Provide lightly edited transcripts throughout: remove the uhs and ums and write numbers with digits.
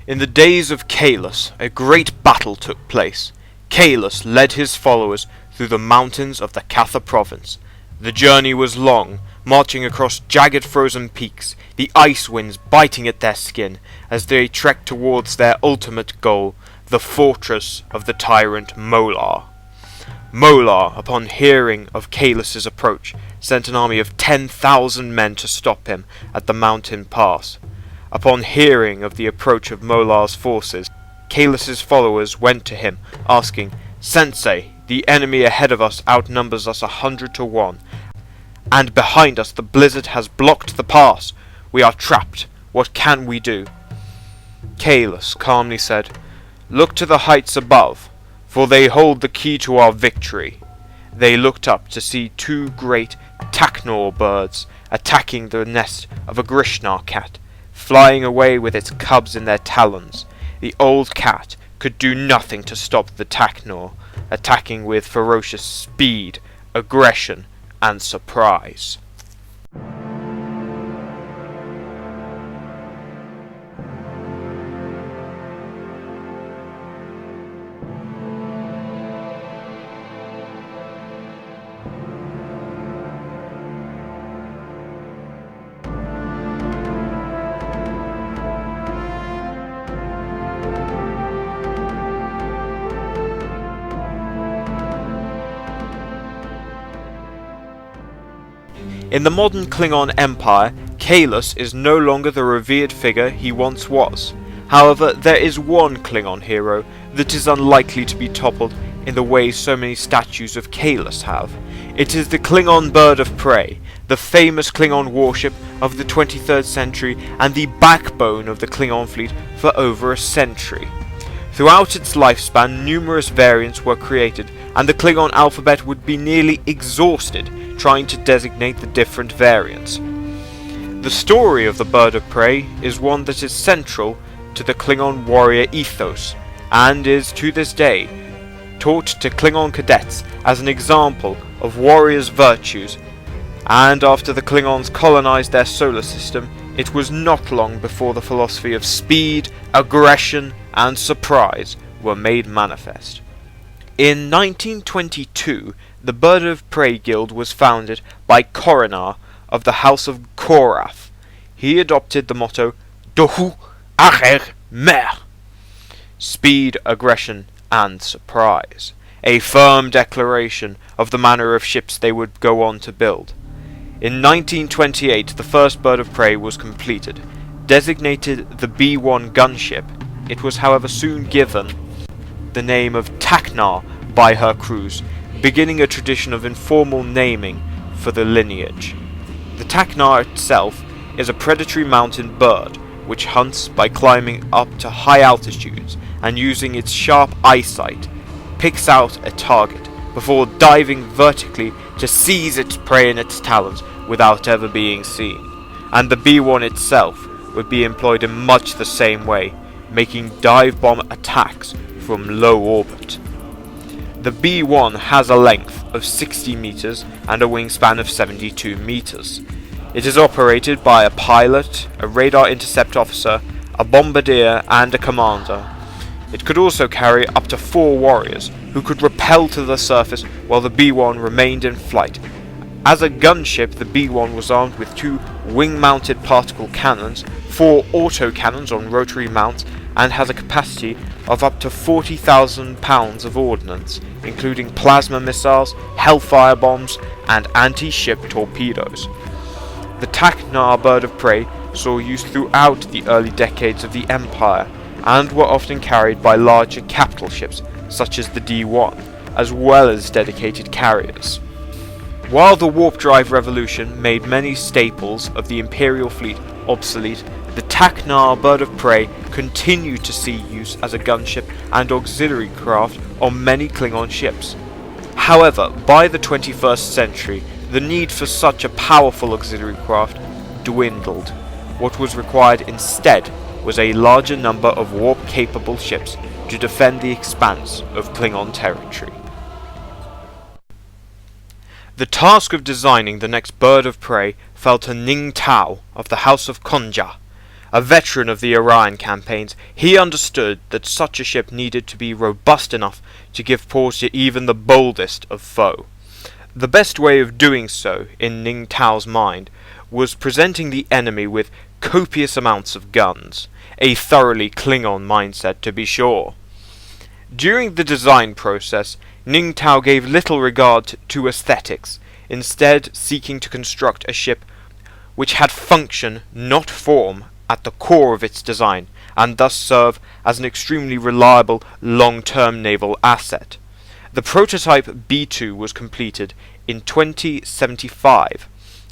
In the days of Kahless, a great battle took place. Kahless led his followers through the mountains of the Katha province. The journey was long, marching across jagged frozen peaks, the ice winds biting at their skin as they trekked towards their ultimate goal, the fortress of the tyrant Molar. Molar, upon hearing of Kahless's approach, sent an army of 10,000 men to stop him at the mountain pass. Upon hearing of the approach of Molar's forces, Kahless's followers went to him, asking, "Sensei, the enemy ahead of us outnumbers us 100 to 1, and behind us the blizzard has blocked the pass. We are trapped. What can we do?" Kahless calmly said, "Look to the heights above, for they hold the key to our victory." They looked up to see two great Taknor birds attacking the nest of a Grishnar cat, flying away with its cubs in their talons. The old cat could do nothing to stop the Taknor, attacking with ferocious speed, aggression, and surprise. In the modern Klingon Empire, Kahless is no longer the revered figure he once was. However, there is one Klingon hero that is unlikely to be toppled in the way so many statues of Kahless have. It is the Klingon Bird of Prey, the famous Klingon warship of the 23rd century and the backbone of the Klingon fleet for over a century. Throughout its lifespan, numerous variants were created, and the Klingon alphabet would be nearly exhausted trying to designate the different variants. The story of the Bird of Prey is one that is central to the Klingon warrior ethos, and is to this day taught to Klingon cadets as an example of warriors' virtues, and after the Klingons colonized their solar system, it was not long before the philosophy of speed, aggression, and surprise were made manifest. In 1922, the Bird of Prey Guild was founded by Coronar of the House of Korath. He adopted the motto Dohu Acher Mer, speed, aggression, and surprise, a firm declaration of the manner of ships they would go on to build. In 1928, the first Bird of Prey was completed. Designated the B-1 gunship, it was however soon given the name of Taknar by her crews, beginning a tradition of informal naming for the lineage. The Taknar itself is a predatory mountain bird which hunts by climbing up to high altitudes and using its sharp eyesight picks out a target before diving vertically to seize its prey in its talons without ever being seen. And the B-1 itself would be employed in much the same way, making dive bomb attacks from low orbit. The B-1 has a length of 60 meters and a wingspan of 72 meters. It is operated by a pilot, a radar intercept officer, a bombardier, and a commander. It could also carry up to 4 warriors, who could rappel to the surface while the B-1 remained in flight. As a gunship, the B-1 was armed with 2 wing-mounted particle cannons, 4 autocannons on rotary mounts, and has a capacity of up to 40,000 pounds of ordnance, including plasma missiles, hellfire bombs, and anti-ship torpedoes. The Taknar Bird of Prey saw use throughout the early decades of the Empire, and were often carried by larger capital ships, such as the D-1, as well as dedicated carriers. While the warp drive revolution made many staples of the Imperial fleet obsolete, the Taknar Bird of Prey continued to see use as a gunship and auxiliary craft on many Klingon ships. However, by the 21st century, the need for such a powerful auxiliary craft dwindled. What was required instead was a larger number of warp-capable ships to defend the expanse of Klingon territory. The task of designing the next Bird of Prey fell to Ning Tao of the House of Konja, A veteran of the Orion campaigns, he understood that such a ship needed to be robust enough to give pause to even the boldest of foe. The best way of doing so, in Ning Tao's mind, was presenting the enemy with copious amounts of guns, a thoroughly Klingon mindset to be sure. During the design process, Ning Tao gave little regard to aesthetics, instead seeking to construct a ship which had function, not form, at the core of its design, and thus serve as an extremely reliable long-term naval asset. The prototype B2 was completed in 2075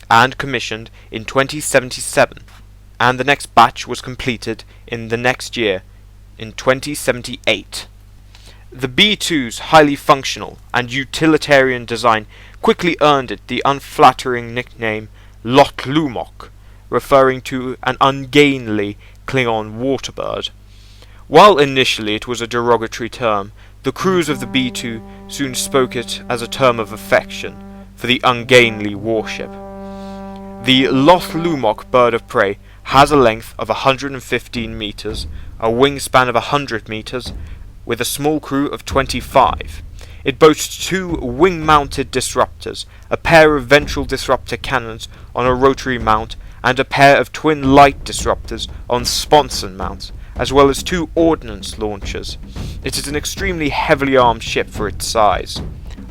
and commissioned in 2077, and the next batch was completed in the next year, in 2078. The B2's highly functional and utilitarian design quickly earned it the unflattering nickname Lot Lumok, referring to an ungainly Klingon waterbird. While initially it was a derogatory term, the crews of the B2 soon spoke it as a term of affection for the ungainly warship. The Lot Lumok Bird of Prey has a length of 115 meters, a wingspan of 100 meters, with a small crew of 25. It boasts 2 wing-mounted disruptors, a pair of ventral disruptor cannons on a rotary mount, and a pair of twin light disruptors on sponson mounts, as well as 2 ordnance launchers. It is an extremely heavily armed ship for its size.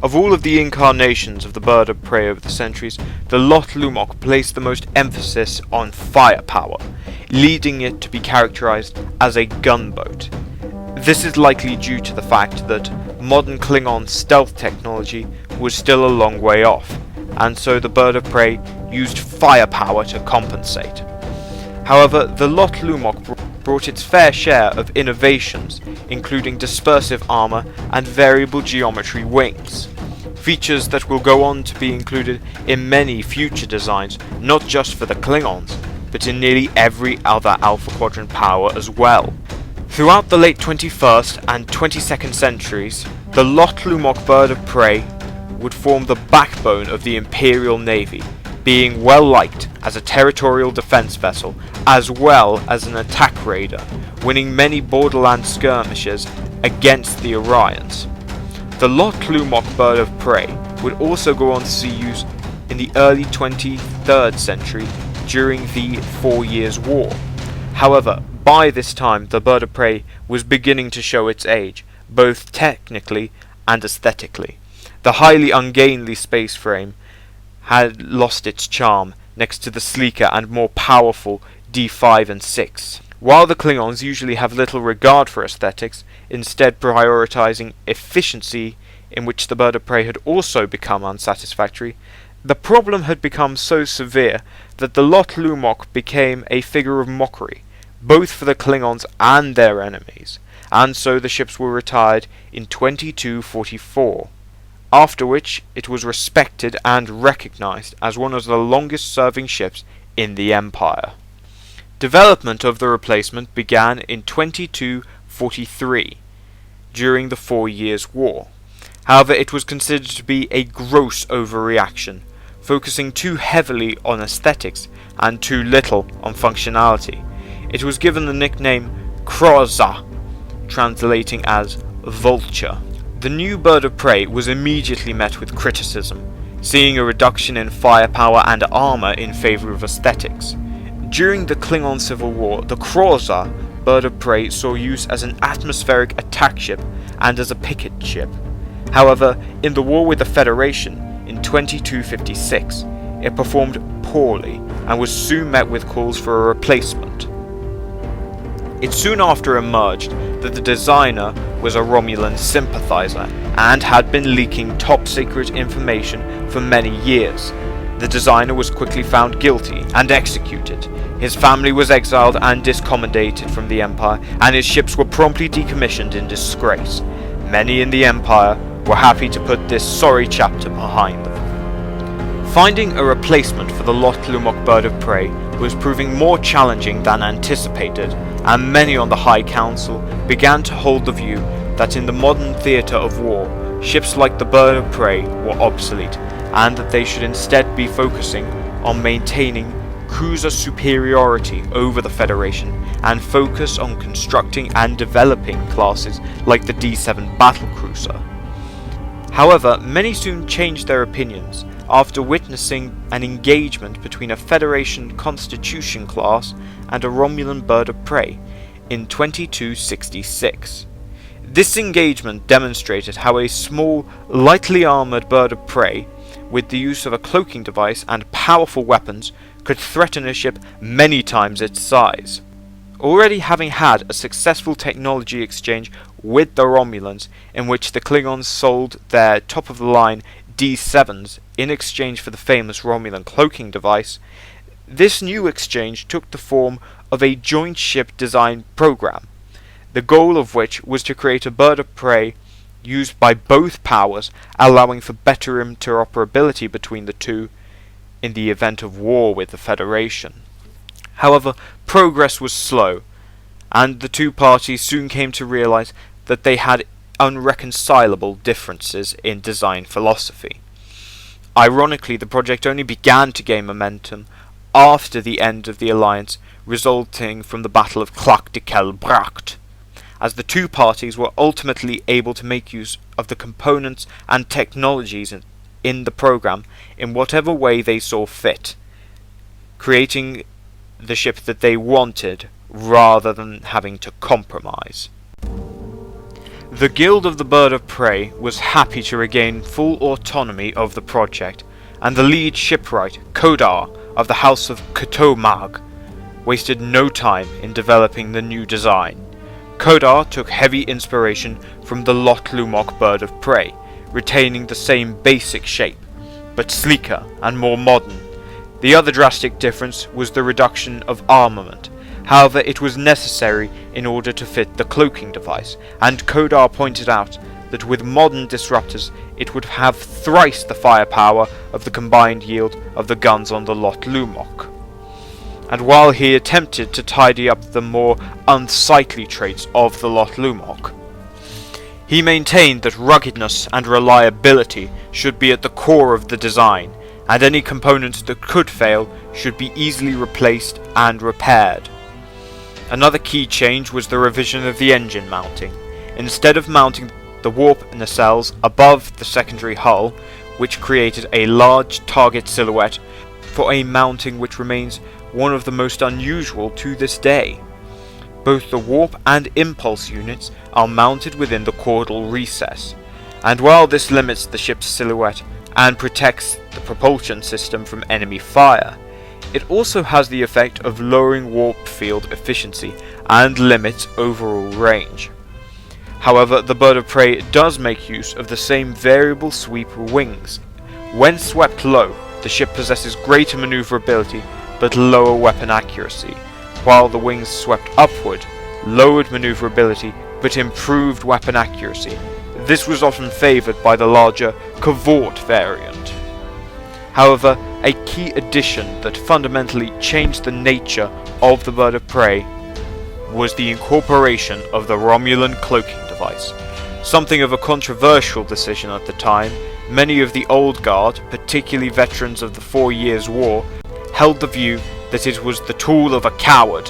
Of all of the incarnations of the Bird of Prey over the centuries, the Lot Lumok placed the most emphasis on firepower, leading it to be characterized as a gunboat. This is likely due to the fact that modern Klingon stealth technology was still a long way off, and so the Bird of Prey used firepower to compensate. However, the Lot Lumok brought its fair share of innovations, including dispersive armor and variable geometry wings, features that will go on to be included in many future designs, not just for the Klingons, but in nearly every other Alpha Quadrant power as well. Throughout the late 21st and 22nd centuries, the Lot Lumok Bird of Prey would form the backbone of the Imperial Navy, being well liked as a territorial defense vessel as well as an attack raider, winning many borderland skirmishes against the Orions. The Lot Lumok Bird of Prey would also go on to see use in the early 23rd century during the 4 Years' War. However, by this time the Bird of Prey was beginning to show its age, both technically and aesthetically. The highly ungainly space frame had lost its charm next to the sleeker and more powerful D5 and 6. While the Klingons usually have little regard for aesthetics, instead prioritizing efficiency, in which the Bird of Prey had also become unsatisfactory, the problem had become so severe that the Lot Lumok became a figure of mockery, both for the Klingons and their enemies, and so the ships were retired in 2244, after which it was respected and recognized as one of the longest serving ships in the Empire. Development of the replacement began in 2243, during the 4 Years' War. However, it was considered to be a gross overreaction, focusing too heavily on aesthetics and too little on functionality. It was given the nickname Kroza, translating as vulture. The new Bird of Prey was immediately met with criticism, seeing a reduction in firepower and armor in favor of aesthetics. During the Klingon Civil War, the Kroza Bird of Prey saw use as an atmospheric attack ship and as a picket ship. However, in the war with the Federation in 2256, it performed poorly and was soon met with calls for a replacement. It soon after emerged that the designer was a Romulan sympathizer and had been leaking top-secret information for many years. The designer was quickly found guilty and executed. His family was exiled and discommendated from the Empire, and his ships were promptly decommissioned in disgrace. Many in the Empire were happy to put this sorry chapter behind them. Finding a replacement for the Lot Lumok Bird of Prey was proving more challenging than anticipated, and many on the High Council began to hold the view that in the modern theatre of war, ships like the Bird of Prey were obsolete, and that they should instead be focusing on maintaining cruiser superiority over the Federation and focus on constructing and developing classes like the D7 battlecruiser. However, many soon changed their opinions after witnessing an engagement between a Federation Constitution class and a Romulan Bird of Prey in 2266. This engagement demonstrated how a small, lightly armoured bird of prey, with the use of a cloaking device and powerful weapons, could threaten a ship many times its size. Already having had a successful technology exchange with the Romulans, in which the Klingons sold their top-of-the-line D7s in exchange for the famous Romulan cloaking device, this new exchange took the form of a joint ship design program, the goal of which was to create a bird of prey used by both powers, allowing for better interoperability between the two in the event of war with the Federation. However, progress was slow, and the two parties soon came to realize that they had unreconcilable differences in design philosophy. Ironically, the project only began to gain momentum after the end of the alliance resulting from the Battle of Cloaking de Kelbracht, as the two parties were ultimately able to make use of the components and technologies in the program in whatever way they saw fit, creating the ship that they wanted rather than having to compromise. The Guild of the Bird of Prey was happy to regain full autonomy of the project, and the lead shipwright, Kodar, of the House of Kotomag, wasted no time in developing the new design. Kodar took heavy inspiration from the Lot Lumok Bird of Prey, retaining the same basic shape, but sleeker and more modern. The other drastic difference was the reduction of armament. However, it was necessary in order to fit the cloaking device, and Kodar pointed out that with modern disruptors it would have thrice the firepower of the combined yield of the guns on the Lot Lumok. And while he attempted to tidy up the more unsightly traits of the Lot Lumok, he maintained that ruggedness and reliability should be at the core of the design, and any components that could fail should be easily replaced and repaired. Another key change was the revision of the engine mounting. Instead of mounting the warp nacelles above the secondary hull, which created a large target silhouette for a mounting which remains one of the most unusual to this day. Both the warp and impulse units are mounted within the caudal recess, and while this limits the ship's silhouette and protects the propulsion system from enemy fire, it also has the effect of lowering warp field efficiency and limits overall range. However, the Bird of Prey does make use of the same variable sweep wings. When swept low, the ship possesses greater maneuverability but lower weapon accuracy, while the wings swept upward lowered maneuverability but improved weapon accuracy. This was often favoured by the larger Cavort variant. However, a key addition that fundamentally changed the nature of the Bird of Prey was the incorporation of the Romulan cloaking device. Something of a controversial decision at the time, many of the old guard, particularly veterans of the 4 Years' War, held the view that it was the tool of a coward.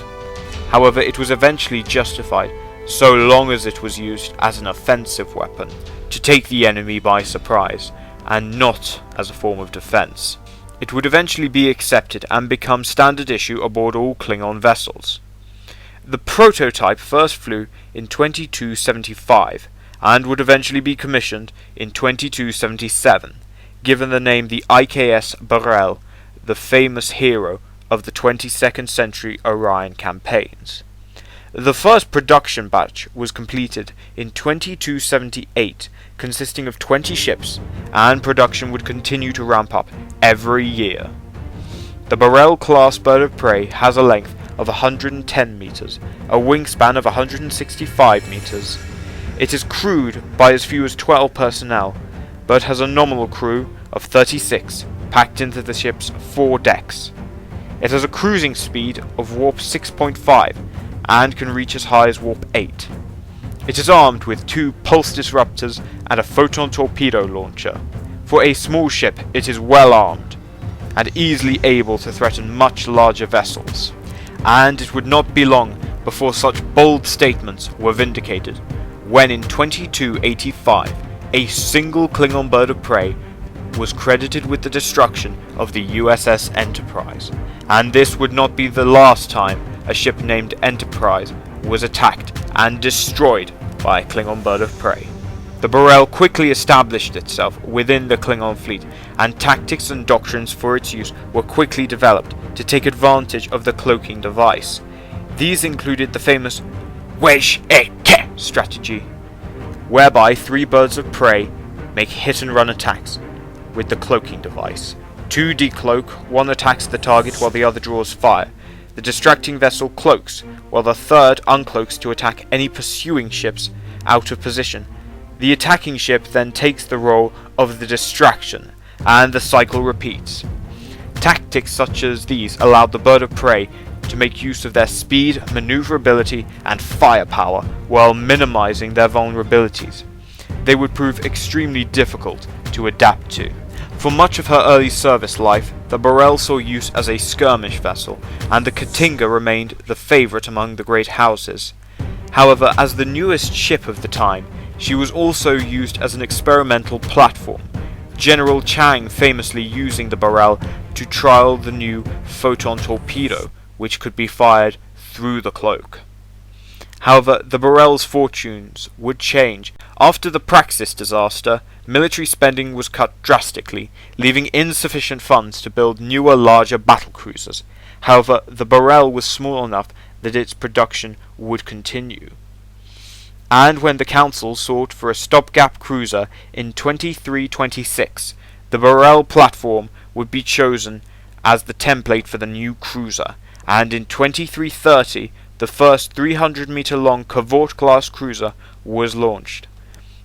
However, it was eventually justified, so long as it was used as an offensive weapon, to take the enemy by surprise, and not as a form of defense. It would eventually be accepted and become standard issue aboard all Klingon vessels. The prototype first flew in 2275, and would eventually be commissioned in 2277, given the name the IKS Burrell, the famous hero of the 22nd century Orion campaigns. The first production batch was completed in 2278, consisting of 20 ships, and production would continue to ramp up every year. The Burrell-class Bird of Prey has a length of 110 meters, a wingspan of 165 meters. It is crewed by as few as 12 personnel, but has a nominal crew of 36, packed into the ship's 4 decks. It has a cruising speed of warp 6.5, and can reach as high as warp 8. It is armed with 2 pulse disruptors and a photon torpedo launcher. For a small ship, it is well armed. and easily able to threaten much larger vessels. And it would not be long before such bold statements were vindicated, when in 2285 a single Klingon bird of prey was credited with the destruction of the USS Enterprise, and this would not be the last time a ship named Enterprise was attacked and destroyed by a Klingon bird of prey. The Borel quickly established itself within the Klingon fleet, and tactics and doctrines for its use were quickly developed to take advantage of the cloaking device. These included the famous Wesh-e-ke strategy, whereby 3 birds of prey make hit-and-run attacks with the cloaking device. 2 decloak, 1 attacks the target while the other draws fire. The distracting vessel cloaks, while the third uncloaks to attack any pursuing ships out of position. The attacking ship then takes the role of the distraction, and the cycle repeats. Tactics such as these allowed the bird of prey to make use of their speed, maneuverability, and firepower while minimizing their vulnerabilities. They would prove extremely difficult to adapt to. For much of her early service life, the Borel saw use as a skirmish vessel, and the Katinga remained the favourite among the great houses. However, as the newest ship of the time, she was also used as an experimental platform, General Chang famously using the Borel to trial the new photon torpedo, which could be fired through the cloak. However, the Borel's fortunes would change. After the Praxis disaster, military spending was cut drastically, leaving insufficient funds to build newer, larger battlecruisers. However, the Borel was small enough that its production would continue. And when the Council sought for a stopgap cruiser in 2326, the Borel platform would be chosen as the template for the new cruiser, and in 2330 the first 300-meter-long Cavort-class cruiser was launched.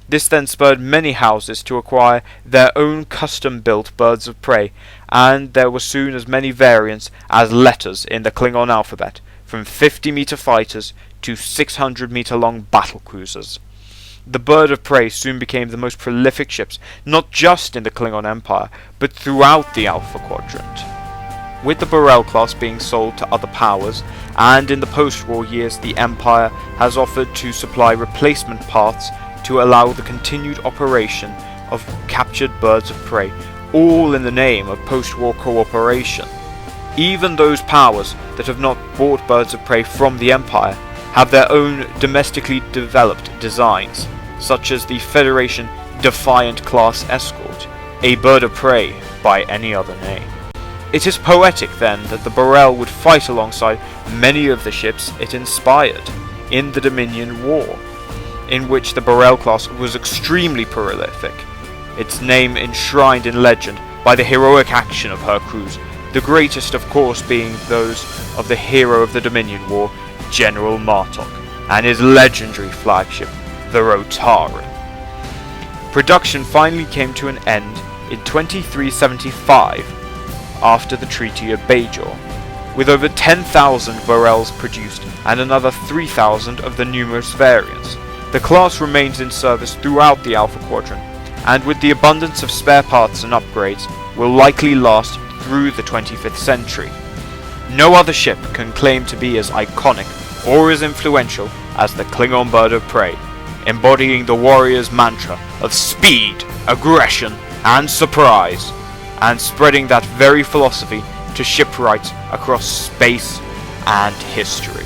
This then spurred many houses to acquire their own custom-built birds of prey, and there were soon as many variants as letters in the Klingon alphabet, from 50-meter fighters to 600-meter-long battlecruisers. The bird of prey soon became the most prolific ships, not just in the Klingon Empire, but throughout the Alpha Quadrant. With the Borel class being sold to other powers, and in the post-war years the Empire has offered to supply replacement parts to allow the continued operation of captured birds of prey, all in the name of post-war cooperation. Even those powers that have not bought birds of prey from the Empire have their own domestically developed designs, such as the Federation Defiant class escort, a bird of prey by any other name. It is poetic then that the Borel would fight alongside many of the ships it inspired in the Dominion War, in which the Borel class was extremely prolific, its name enshrined in legend by the heroic action of her crews, the greatest of course being those of the hero of the Dominion War, General Martok, and his legendary flagship, the Rotaran. Production finally came to an end in 2375 after the Treaty of Bajor, with over 10,000 Borels produced and another 3,000 of the numerous variants. The class remains in service throughout the Alpha Quadrant, and with the abundance of spare parts and upgrades, will likely last through the 25th century. No other ship can claim to be as iconic or as influential as the Klingon Bird of Prey, embodying the warrior's mantra of speed, aggression, and surprise, and spreading that very philosophy to shipwrights across space and history.